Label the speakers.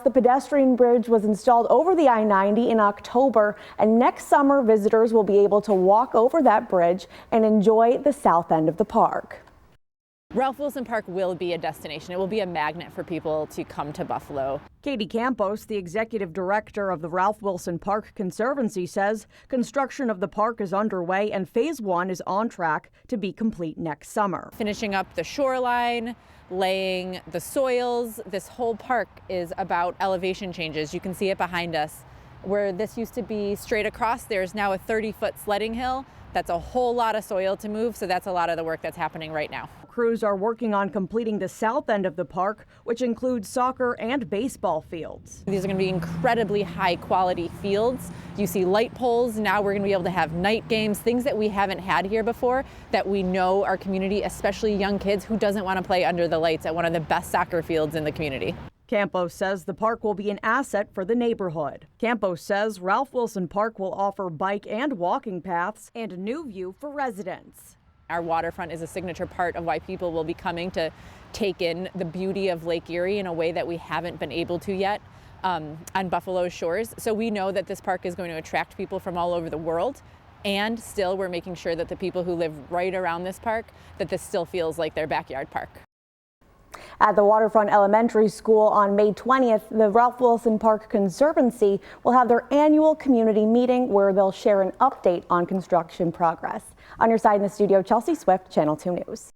Speaker 1: The pedestrian bridge was installed over the I-90 in October, and next summer visitors will be able to walk over that bridge and enjoy the south end of the park.
Speaker 2: Ralph Wilson Park will be a destination. It will be a magnet for people to come to Buffalo.
Speaker 3: Katie Campos, the executive director of the Ralph Wilson Park Conservancy, says construction of the park is underway and phase 1 is on track to be complete next summer.
Speaker 2: Finishing up the shoreline, laying the soils. This whole park is about elevation changes. You can see it behind us. Where this used to be straight across, there's now a 30-foot sledding hill. That's a whole lot of soil to move, so that's a lot of the work that's happening right now.
Speaker 3: Crews are working on completing the south end of the park, which includes soccer and baseball fields.
Speaker 2: These are going to be incredibly high-quality fields. You see light poles. Now we're going to be able to have night games, things that we haven't had here before, that we know our community, especially young kids, who doesn't want to play under the lights at one of the best soccer fields in the community.
Speaker 3: Campos says the park will be an asset for the neighborhood. Campos says Ralph Wilson Park will offer bike and walking paths and a new view for residents.
Speaker 2: Our waterfront is a signature part of why people will be coming to take in the beauty of Lake Erie in a way that we haven't been able to yet on Buffalo's shores. So we know that this park is going to attract people from all over the world, and still we're making sure that the people who live right around this park, that this still feels like their backyard park.
Speaker 1: At the Waterfront Elementary School on May 20th, the Ralph Wilson Park Conservancy will have their annual community meeting where they'll share an update on construction progress. On your side in the studio, Chelsea Swift, Channel 2 News.